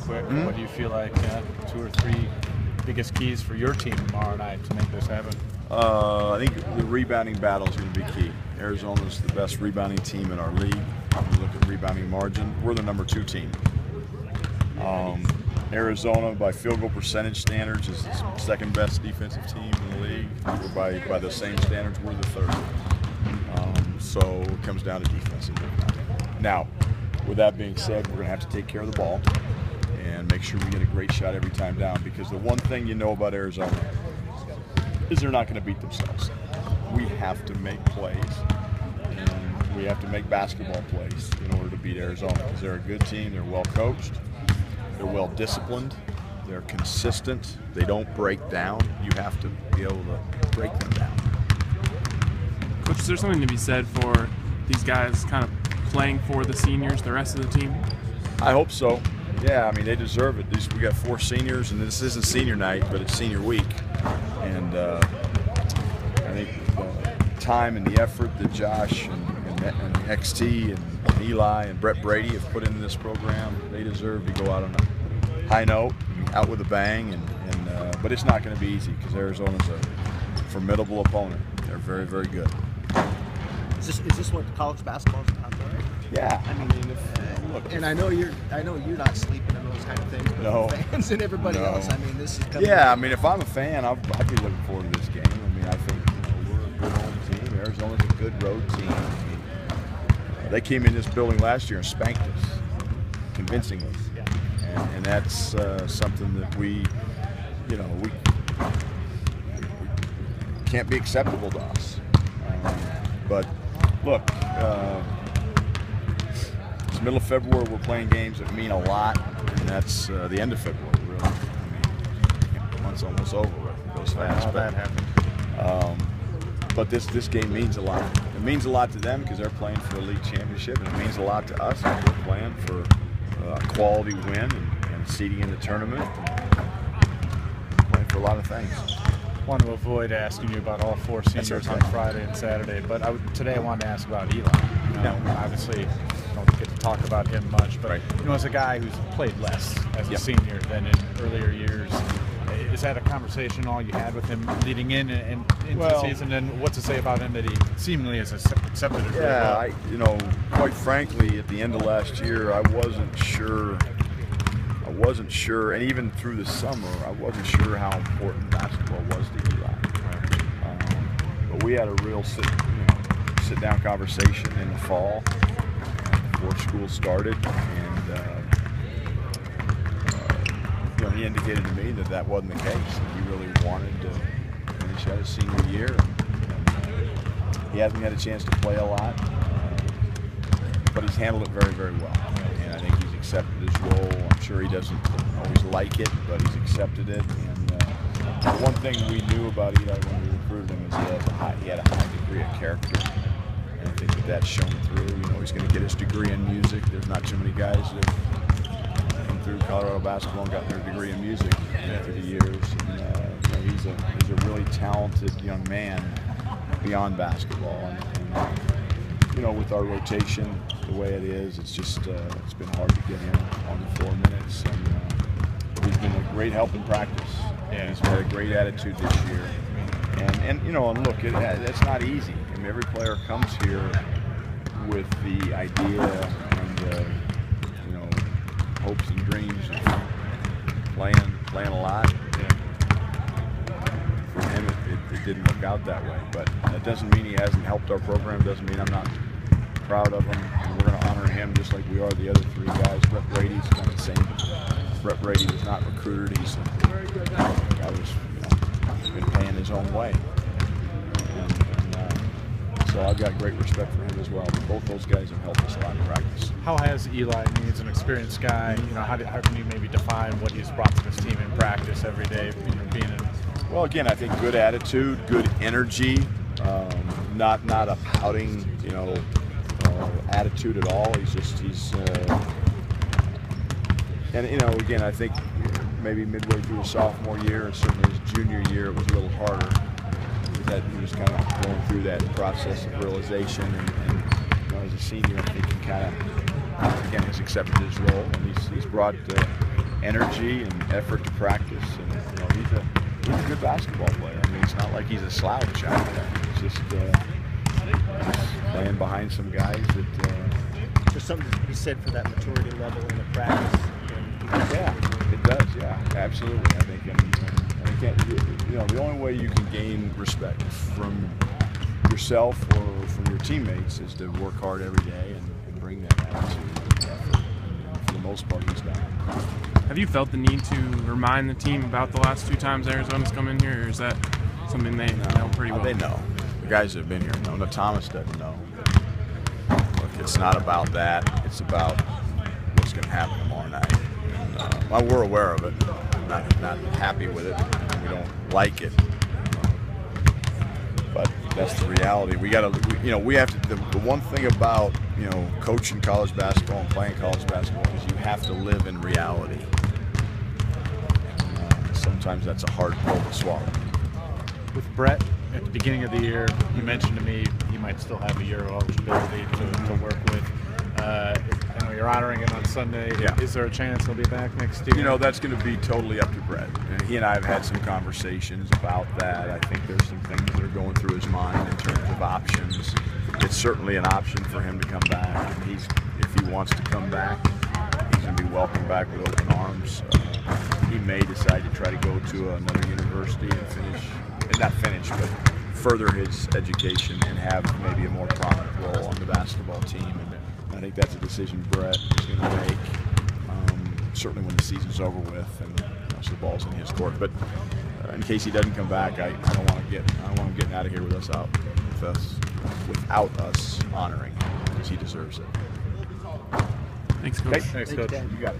quick. What do you feel like 2 or 3 biggest keys for your team tomorrow night to make this happen? I think the rebounding battle is going to be key. Arizona's the best rebounding team in our league. If you look at rebounding margin, we're the number 2 team. Arizona, by field goal percentage standards, is the second best defensive team in the league. By the same standards, we're the 3rd. So it comes down to defensive rebounding. Now, with that being said, we're going to have to take care of the ball and make sure we get a great shot every time down, because the one thing you know about Arizona is they're not going to beat themselves. We have to make plays, and we have to make basketball plays in order to beat Arizona, because they're a good team, they're well coached, they're well disciplined, they're consistent, they don't break down. You have to be able to break them down. Coach, is there something to be said for these guys kind of playing for the seniors, the rest of the team? I hope so. Yeah, I mean, they deserve it. We got 4 seniors, and this isn't senior night, but it's senior week. And I think the time and the effort that Josh and XT and Eli and Brett Brady have put into this program, they deserve to go out on a high note, out with a bang. But it's not going to be easy, because Arizona's a formidable opponent. They're very, very good. Is this what college basketball is about, though? Yeah. I mean, look, and I know you're not sleeping in those kind of things, but No. the fans and everybody else, I mean, this is coming. Yeah, I mean, if I'm a fan, I'd be looking forward to this game. I mean, I think we're a good home team. Arizona's a good road team. I mean, they came in this building last year and spanked us convincingly, and that's something that we can't be acceptable to us. But look, it's middle of February. We're playing games that mean a lot, and that's the end of February, really. I mean, the month's almost over with. It goes fast. That happened. But this game means a lot. It means a lot to them because they're playing for a league championship, and it means a lot to us because we're playing for a quality win and seeding in the tournament. Playing for a lot of things. I want to avoid asking you about all 4 seniors okay. on Friday and Saturday, but today I wanted to ask about Eli. Obviously, don't get to talk about him much, but as a guy who's played less as a senior than in earlier years, is that a conversation all you had with him leading in and into the season? And what to say about him that he seemingly has accepted it really well? Quite frankly, at the end of last year, I wasn't sure, and even through the summer, I wasn't sure how important basketball was to Eli. But we had a real sit-down conversation in the fall before school started, and he indicated to me that wasn't the case. He really wanted to finish out his senior year. He hasn't had a chance to play a lot, but he's handled it very, very well. And I think he's accepted his role. I'm sure he doesn't always like it, but he's accepted it. And the one thing we knew about Eli when we recruited him is he had a high degree of character. And I think that's shown through. He's going to get his degree in music. There's not too many guys that have come through Colorado basketball and got their degree in music through the years. And he's a really talented young man beyond basketball. And with our rotation the way it is, it's just it's been hard to get him on the floor minutes. And he's been a great help in practice. Yeah, he's had a great attitude this year. And look, it's not easy. I mean, every player comes here with the idea and hopes and dreams of playing a lot. For him, it didn't work out that way. But that doesn't mean he hasn't helped our program. Doesn't mean I'm not proud of him. And we're going to honor him just like we are the other 3 guys. Brett Brady's kind of the same. Brett Brady was not recruited. He's a guy who's been paying his own way. So I've got great respect for him as well. But both those guys have helped us a lot in practice. How has Eli, he's an experienced guy, how can you maybe define what he's brought to this team in practice every day, being in? Well, again, I think good attitude, good energy, not a pouting, attitude at all. Again, I think maybe midway through his sophomore year and certainly his junior year, it was a little harder. That he was kind of going through that process of realization, and as a senior, I think he kind of, again, has accepted his role, and he's brought energy and effort to practice. And he's a good basketball player. I mean, it's not like he's a slouch out there. It's just he's playing behind some guys that. There's something to be said for that maturity level in the practice. Yeah, it does. Yeah, absolutely. I think, and the only way you can gain respect from yourself or from your teammates is to work hard every day and bring that attitude and effort. And for the most part, he's done it. Have you felt the need to remind the team about the last 2 times Arizona's come in here, or is that something they know pretty well? They know. The guys that have been here know. No, Thomas doesn't know. Look, it's not about that. It's about what's going to happen tomorrow night. And, we're aware of it. Not happy with it. We don't like it. But that's the reality. We got to. We have to. The one thing about coaching college basketball and playing college basketball is you have to live in reality. Sometimes that's a hard pill to swallow. With Brett, at the beginning of the year, you mentioned to me he might still have a year of eligibility to work with. I know you're honoring it on Sunday. Yeah. Is there a chance he'll be back next year? That's going to be totally up to Brett. And he and I have had some conversations about that. I think there's some things that are going through his mind in terms of options. It's certainly an option for him to come back. And if he wants to come back, he's going to be welcomed back with open arms. He may decide to try to go to another university and but further his education and have maybe a more prominent role on the basketball team. And I think that's a decision Brett is going to make, certainly when the season's over with and so the ball's in his court. But in case he doesn't come back, I don't want him getting out of here without us honoring him, because he deserves it. Thanks, Coach. Thanks, Coach. You got it.